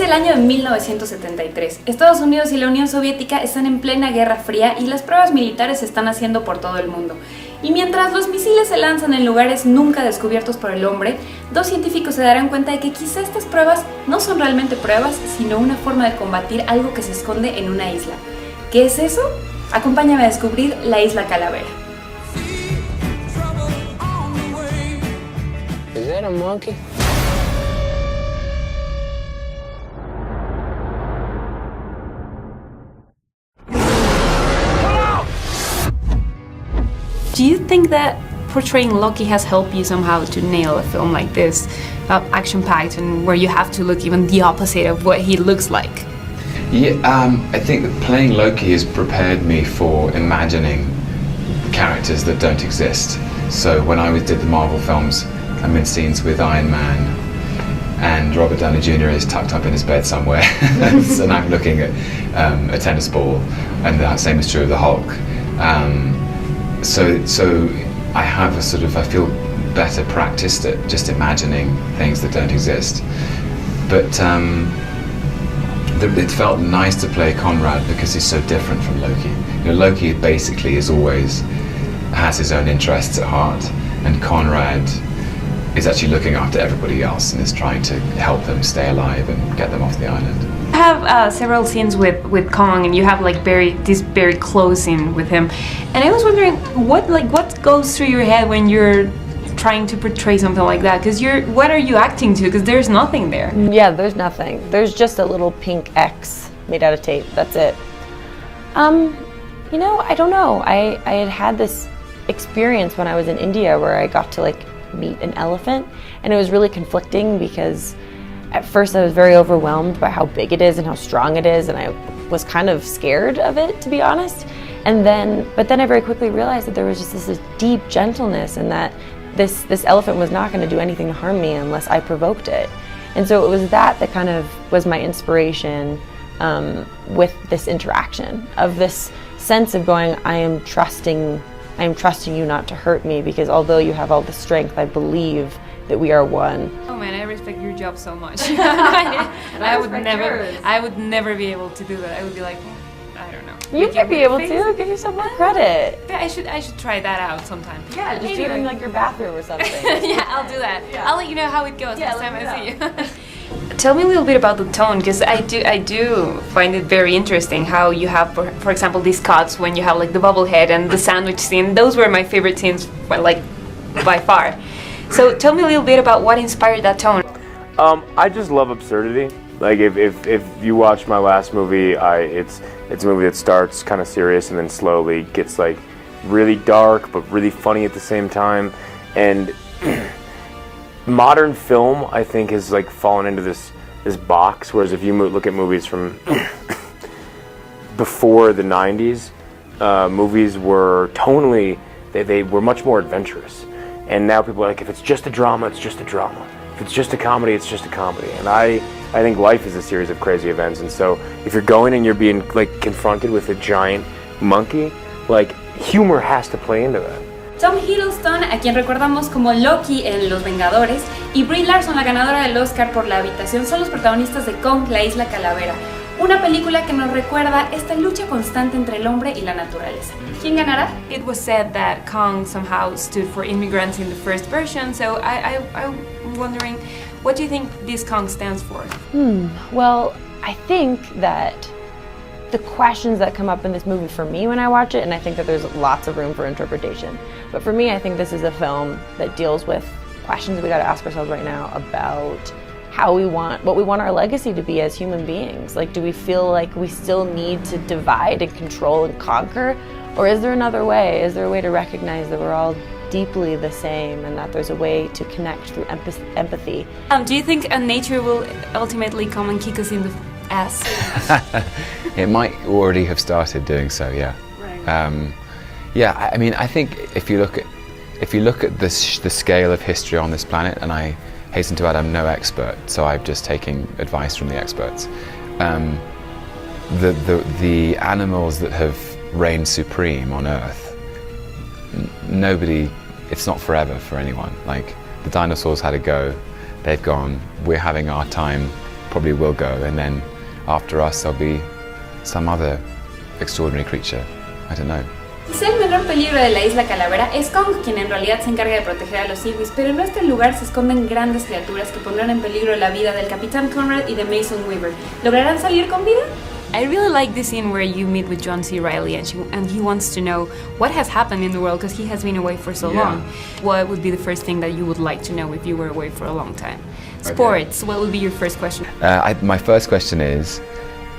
el año de 1973. Estados Unidos y la Unión Soviética están en plena Guerra Fría y las pruebas militares se están haciendo por todo el mundo. Y mientras los misiles se lanzan en lugares nunca descubiertos por el hombre, dos científicos se darán cuenta de que quizá estas pruebas no son realmente pruebas, sino una forma de combatir algo que se esconde en una isla. ¿Qué es eso? Acompáñame a descubrir la Isla Calavera. Is that a monkey? Do you think that portraying Loki has helped you somehow to nail a film like this, action-packed and where you have to look even the opposite of what he looks like? Yeah, I think that playing Loki has prepared me for imagining characters that don't exist. So when I did the Marvel films, I'm in scenes with Iron Man, and Robert Downey Jr. is tucked up in his bed somewhere, and I'm looking at a tennis ball, and the same is true of the Hulk. So I have I feel better practiced at just imagining things that don't exist. But it felt nice to play Conrad because he's so different from Loki. You know, Loki basically has his own interests at heart, and Conrad is actually looking after everybody else and is trying to help them stay alive and get them off the island. You have several scenes with Kong, and you have like this very close scene with him. And I was wondering what goes through your head when you're trying to portray something like that? Because what are you acting to? Because there's nothing there. Yeah, there's nothing. There's just a little pink X made out of tape. That's it. You know, I don't know. I had this experience when I was in India where I got to meet an elephant, and it was really conflicting because at first I was very overwhelmed by how big it is and how strong it is, and I was kind of scared of it, to be honest. But then I very quickly realized that there was just this deep gentleness, and that this elephant was not going to do anything to harm me unless I provoked it. And so it was that kind of was my inspiration with this interaction, of this sense of going, I am trusting you not to hurt me, because although you have all the strength, I believe that we are one. Oh man, I respect your job so much. I would never be able to do that. I would be like, I don't know. You might be able to. Give yourself more credit. Yeah, I should try that out sometime. Yeah, just do it in your bathroom or something. Yeah, I'll do that. Yeah. I'll let you know how it goes next time I see you. Tell me a little bit about the tone, because I do find it very interesting how you have, for example, these cuts when you have the bobblehead and the sandwich scene. Those were my favorite scenes, by far. So tell me a little bit about what inspired that tone. I just love absurdity. If you watch my last movie, it's a movie that starts kind of serious and then slowly gets really dark but really funny at the same time. And modern film, I think, has fallen into this box. Whereas if you look at movies from before the 90s, movies were tonally they were much more adventurous. And now people are if it's just a drama, it's just a drama. If it's just a comedy, it's just a comedy. And I think life is a series of crazy events. And so if you're going and you're being confronted with a giant monkey, humor has to play into that. Tom Hiddleston, a quien recordamos como Loki en Los Vengadores, y Brie Larson, la ganadora del Oscar por La Habitación, son los protagonistas de Kong, la Isla Calavera, una película que nos recuerda esta lucha constante entre el hombre y la naturaleza. ¿Quién ganará? It was said that Kong somehow stood for immigrants in the first version, so I'm wondering, what do you think this Kong stands for? Well, I think that the questions that come up in this movie for me when I watch it, and I think that there's lots of room for interpretation, but for me, I think this is a film that deals with questions we got to ask ourselves right now about what we want our legacy to be as human beings. Do we feel like we still need to divide and control and conquer? Or is there another way? Is there a way to recognize that we're all deeply the same and that there's a way to connect through empathy? Do you think nature will ultimately come and kick us in the ass? It might already have started doing so, yeah. Right. Yeah, I mean, I think if you look at the scale of history on this planet, and I hasten to add I'm no expert, so I'm just taking advice from the experts. The animals that have reigned supreme on Earth, it's not forever for anyone. The dinosaurs had a go, they've gone, we're having our time probably will go, and then after us there'll be some other extraordinary creature. I don't know. Quizá el menor peligro de la Isla Calavera es Kong, quien en realidad se encarga de proteger a los iwis, pero en este lugar se esconden grandes criaturas que pondrán en peligro la vida del Capitán Conrad y de Mason Weaver. ¿Lograrán salir con vida? I really like the scene where you meet with John C. Reilly and he wants to know what has happened in the world because he has been away for so long. What would be the first thing that you would like to know if you were away for a long time? Sports, what would be your first question? My first question is,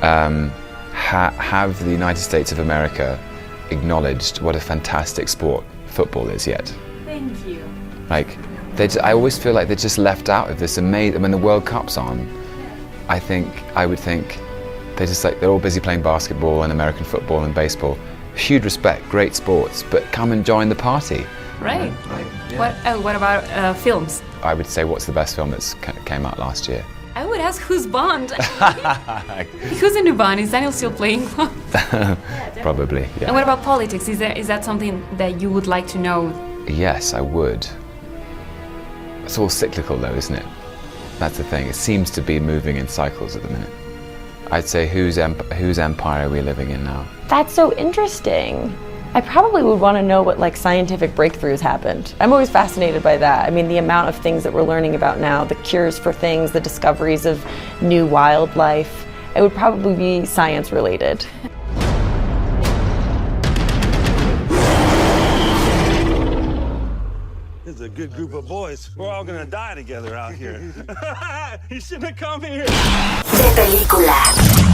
have the United States of America acknowledged what a fantastic sport football is yet? Thank you. Like, I always feel like they're just left out of this amazing. When the World Cup's on, I would think they're all busy playing basketball and American football and baseball. Huge respect, great sports, but come and join the party. Right. What about films? I would say, what's the best film that's came out last year? I would ask, who's Bond? Who's the new Bond? Is Daniel still playing Bond? Probably, yeah. And what about politics? Is that something that you would like to know? Yes, I would. It's all cyclical though, isn't it? That's the thing. It seems to be moving in cycles at the minute. I'd say, whose empire are we living in now? That's so interesting. I probably would want to know what like scientific breakthroughs happened. I'm always fascinated by that. I mean, the amount of things that we're learning about now, the cures for things, the discoveries of new wildlife. It would probably be science related. It's a good group of boys. We're all gonna die together out here. You shouldn't have come here. De película.